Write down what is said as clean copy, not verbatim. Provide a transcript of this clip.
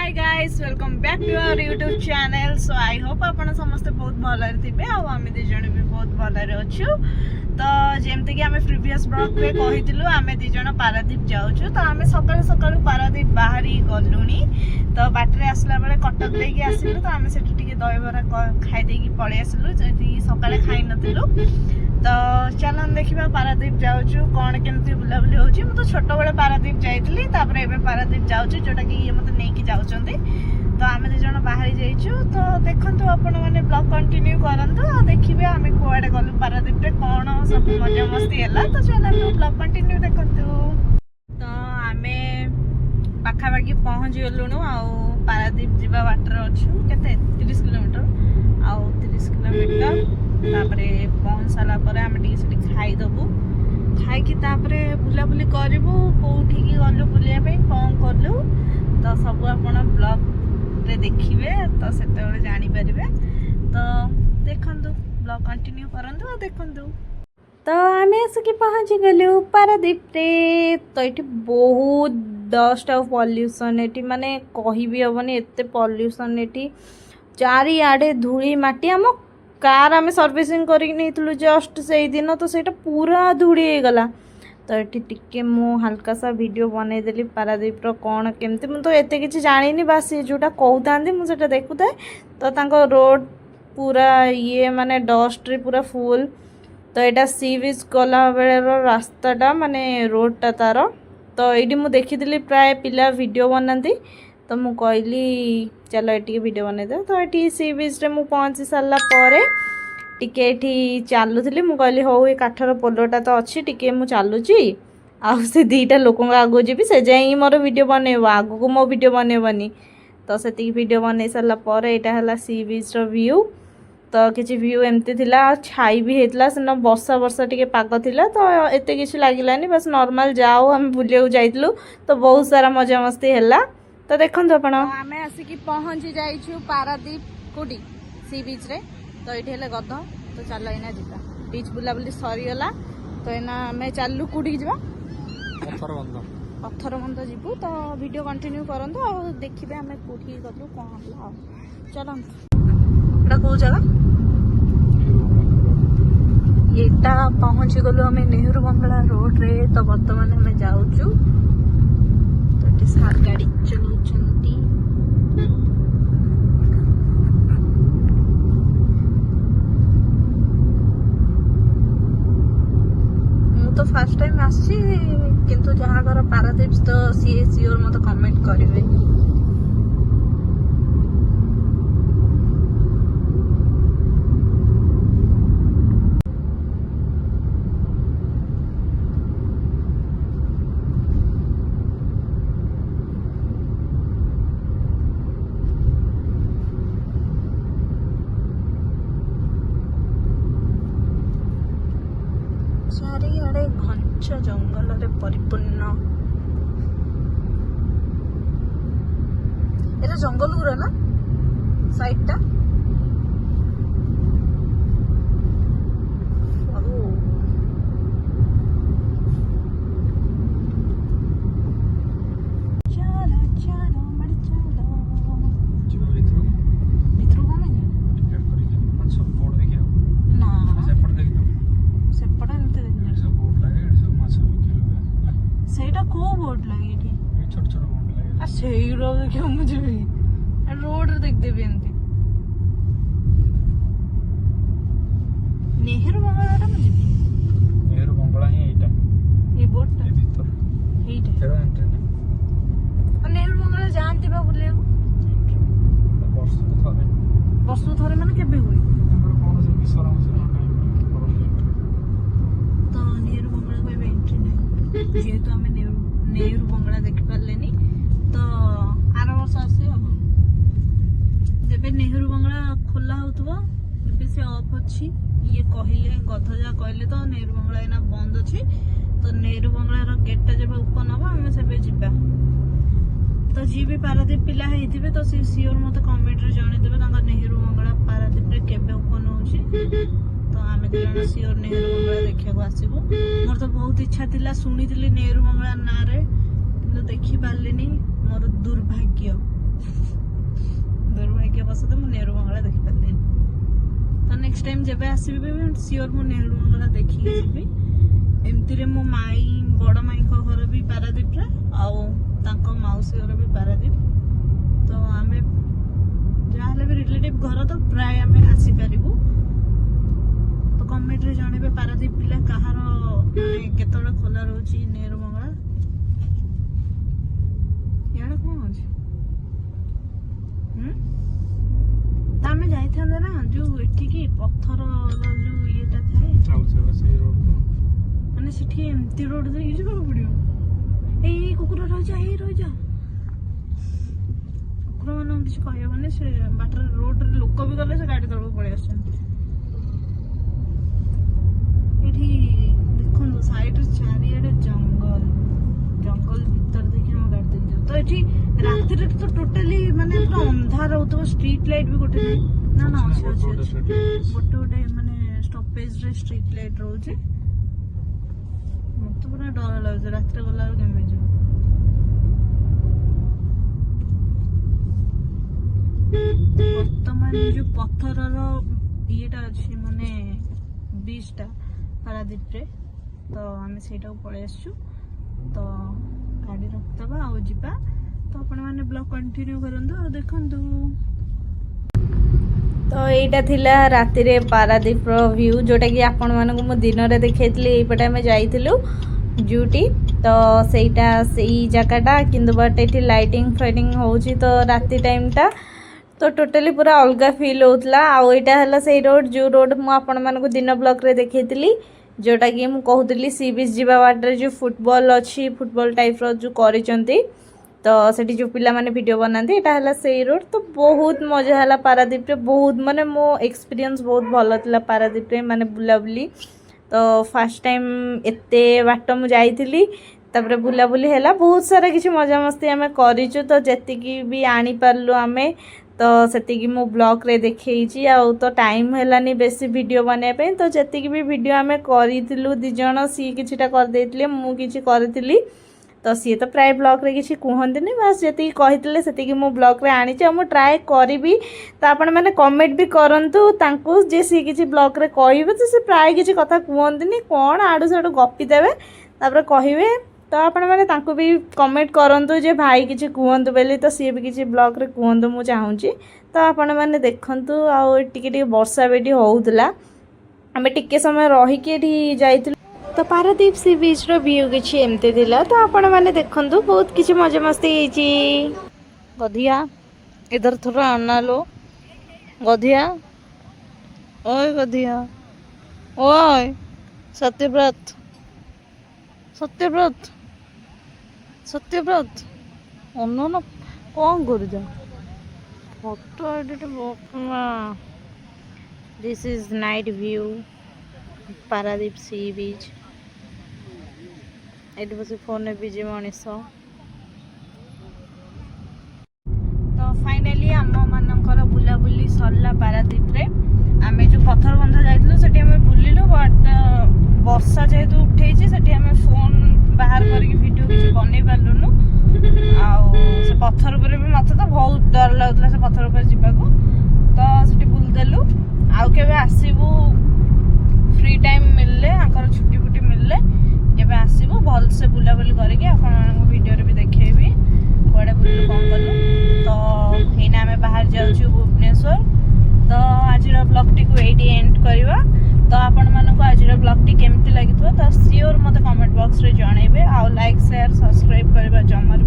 Hi guys welcome back to our YouTube channel. So I hope आपण समस्त बहुत भलरे थिबे आ आमे दी जण भी बहुत भलरे अछु। तो जेमते कि आमे प्रीवियस ब्लॉग रे कहितिलु आमे दी जण पारादीप जाउछु। तो आमे सकाळ सकाळ पारादीप बाहरी गलुनी। तो बाटरे आसला बेले कटक देकी आसिलु। तो आमे सेठी टिके दहीबरा खाइ देकी पळे आसिलु जेति सकाळे खाइ नथिलु। तो चल हम देखिबा पारादीप जाउछु कोन केमती बुलाबुली होची। मु तो छोट बेले पारादीप जाइतली तापर एबे पारादीप जाउछु जोटा कि ये मते नेकी जाउचंदी। तो आमे दे जण बाहरी जाइछु। तो देखंतु आपण माने ब्लॉग कंटिन्यू करंतु देखिबे आमे कोआडे गलु पारादीप रे कोन सब मजा मस्ती हला। तो चल हम ब्लॉग कंटिन्यू देखंतु। तो आमे पाखा बाकी पहुंच गेलुनु आ पारादीप जिबा वाटर अछु केते 30 किलोमीटर आ 30 किलोमीटर तापरे पहुंच साला परे आमे टिके सेठी खाइ दबु। खाइ कि तापरे बुलाबुली करबु कोठी की गलु बुलिया पे कोन करलु। तो सब आपण ब्लॉग रे देखिबे तो सेते बेले जानि परिबे। तो देखंतु ब्लॉग कंटिन्यू करंतु देखंतु। तो आमे आसकी पहुंच गलु पारादीप रे। तो एठी बहुत डस्ट ऑफ पॉल्यूशन एठी माने कहि भी हबनी एते पॉल्यूशन एठी चारि आडे धूली माटी। हम कार आमे सर्विसिंग करिक नैथलु जस्ट से दिन। तो सेटा पूरा धूली हे गला। तो एठी टिके मु हल्का सा वीडियो बनै देली पारादीप रो कोन केमते। मु तो एते किछि जानिनी बस ये जोटा कहउतांदी मु सेटा देखुताय। तो तांको रोड पूरा ये माने डस्ट रे पूरा फुल। तो एटा सी बीच गला बेले रो रास्ताटा माने रोडटा तार। तो एडी मु देखिदिली प्राय पिला वीडियो बनांती। तो मु कहली चलो एटी वीडियो बनै दे। तो एटी सी बीच रे मु पहुंची सारला परे टिके एठी चालुथली। मु कहली हो ए काठर पोलोटा तो अछि टिके मु चालुची आ से दीटा लोकंग आगो जेबी से जाई मोर वीडियो बनेबो आगो को मो वीडियो बनेबनी। तो सेती वीडियो बनै सारला परे एटा हला सी बीच रो व्यू। तो किछि व्यू एमती थिला छाई भी हेतला सना वर्षा वर्षा टिके पाग थिला। तो एते किछि लागिलानी बस नॉर्मल जाओ हम बुलियो जाइतलु। तो बहुत सारा मजा मस्ती हैला। तो देखंतु आपण आमे आसी की पहुंची जाइछु पारादीप कोडी सी बीच रे। तो एठी हेले गध। तो चलो एना जिता बीच बुलाबुली सरी गला। तो एना आमे चालू कोडी जिबा पत्थर बंद जिबु। तो वीडियो कंटिन्यू करंतु आ देखिबे आमे कोठी गलु कोन हला। चलो एटा को जगह एटा पहुंची गलु हमें नेहरू बंगला रोड रे। तो वर्तमान हमें जाउछु। तो एटी सार गाड़ी चलौचंती। मु तो फर्स्ट टाइम आसी किंतु जहाँ घर पारादीप तो सी सियोर मत कमेंट करिवे। चारिआडे घंच जंगल रे परिपूर्ण। एटा जंगल गुरा ना साइड टा। सही रोड देखियो मुझे भी रोड देख देबे एमती नेहरू बंगलाटा मुझे भी नेहरू बंगला ही एटा ये बोर्डटा ए भीतर एटा एटा एंट्री ना नेहरू बंगला जानती बा बुले वर्ष थरे माने केबे होई हमर कोन से विश्वराम से टाइम तो नेहरू बंगला कोई एंट्री नहीं जेहेतु हमें नेहरू बंगला देख पारलेनी। तो आर वर्ष आसे हम जब नेहरू बंगला खोला होतबो ଏବେ से ऑफ अछि। ये कहिले गधजा कहले तो नेहरू बंगला एना बंद अछि। तो नेहरू बंगला रो गेटटा जब ओपन हबो हमें सबे जिबा। तो जी भी पारादीप पिला हेतिबे तो से सियोर मते कमेंट रे जानि देबे तांगा नेहरू बंगला पारादीप रे केबे ओपन होछि। तो आमे जण सियोर नेहरू बंगला देखिया को आसीबो। मोर तो बहुत इच्छा थिला सुनिथिली नेहरू बंगला ना रे किंतु देखि पारलिनी मोर दुर्भाग्य। नेक्स्ट टाइम जब आसबि सियोर मु नेहरू मंगला देखिए जीवी एमती मो माई बड़ माई घर भी पारादीप रे आउ मौसी घर भी पारादीप तो आम जहाँ भी रिलेटिव घर तो प्राय आम आसी पारू तो कमेंट रे जणेबे पारादीप पिला कहार केतबे खोला रोची नेहरू मंगला यार कौन अछि आम जाइए ना जो एठिकी पत्थर जो येटा थाए माने सेठी एमती रोड देखि जे को पड़ियो ए कुकुर रह जा कुकुर मन किछ कहयो माने से बाटर रोड रे लोक भी गले से गाड़ी तळो पळे आछन एठी देखन दो साइड रे चारियाडे जंगल जंगल भीतर देखि हम गाड़ी दे तो एठी रात रे तो टोटली माने पूरा अंधार होतो स्ट्रीट लाइट भी गोटे ना ना अच्छे गोटे माने स्टॉपेज रे स्ट्रीट लाइट रोजे मत पूरा डर लागे रात रे गला केमे जो वर्तमान जो पत्थर रो येटा अछि माने बीचटा पारादीप रे तो आमे सेटा पळे आछू तो गाड़ी रखतबा आ जिबा तो आपण माने ब्लॉग कंटिन्यू करंदो देखंदो तो एटा थिला राति रे पारादीप रो व्यू जोटा कि आपण मानक मु दिन रे देखैतली एपटे हम जाइथिलु ड्यूटी तो सेटा सेई जगहटा किंतु बट एठी लाइटिंग फाइटिंग होउची तो राति टाइम टा तो टोटली पूरा अलगा फील होतला आ एटा हला सेई रोड जो रोड मु आपण मानक दिन ब्लॉग रे देखैतली जोटा कि मु कहूतली सी बीच जीवा वाटर जो फुटबॉल अच्छी फुटबॉल टाइप रो जो करिसंती तो सेठी जो पिला माने वीडियो बनाते एटा हला सेई रोड तो बहुत मजा हला पारादीप रे बहुत माने मो एक्सपीरियंस बहुत भलो थिला पारादीप रे माने बुलाबुली तो फर्स्ट टाइम एते बाट मु जाइथिली तापरे बुलाबुली हैला बहुत सारा किछि मजा मस्ती हमें करिछु तो जतिकी भी आनी पारलु हमें तो सेतिकी मो ब्लॉग रे देखैछि आ तो टाइम हैलानी बेसी वीडियो बने पे तो जतिकी भी वीडियो हमें करिथिलु दि जण सी किछिटा कर देथिले मु किछि करथिली तो सी तो प्राय ब्लॉग रे किछि कहंदिनी बस जति कहितले सेतिकी मो ब्लॉग रे आनी छ मु ट्राई करबी तो आपण माने कमेंट भी करंतु तांको जे सी किछि ब्लॉग रे कहिबे तो से प्राय किछि कथा कहंदिनी कोन आडू साडू गपी देबे तापर कहिबे तो आपण माने तांको भी कमेंट करंतु जे भाई किछि कहंतु बेली तो सी भी किछि ब्लॉग रे कहंतु मु चाहूची तो आपण माने देखंतु आ टिके वर्षा बेटी होउतला हमें टिके समय रही के जाइथिलु तो पारादीप सी बीच रो व्यू किछि एमते दिला तो आपण माने देखंतु बहुत किछि मजा मस्ती हेची गधिया इधर थोड़ा आना लो गधिया ओए गधिया ओए सत्यव्रत सत्यव्रत सत्यव्रत अन्न ना कौन कर जा फोटो एडिट बकमा this is night view Paradip sea beach at बस फोन बिजी मनीष तो फाइनली आम मानकर बुलाबुली सरला पारादीप रे आमे जो पत्थर बंध जाइथिलु सेठी हमें बुलिलु बट वर्षा जेहेतु उठेछि सेठी हमें फोन बाहर करके वीडियो किछि बनै पारलुनु आ से पत्थर ऊपर भी मते तो बहुत डर लागुतला से पत्थर ऊपर जिबाको तो सेठी बुल देलु आउ केबे आसीबु फ्री टाइम मिलले आकर छुट्टी फुट्टी मिलले केबे आसीबु भल से बुलाबुली करके आपण मानको वीडियो रे भी देखैबी कोडे बुलु कोन कलु तो एना हमें बाहर जाउछु भुवनेश्वर तो आज ब्लॉग टी को एडी एंड करवा तो आपण मानको आज ब्लॉग टी केमती लागितो तो सियोर मते कमेंट बॉक्स रे जणेबे आ लाइक शेयर सब्सक्राइब करबा जमर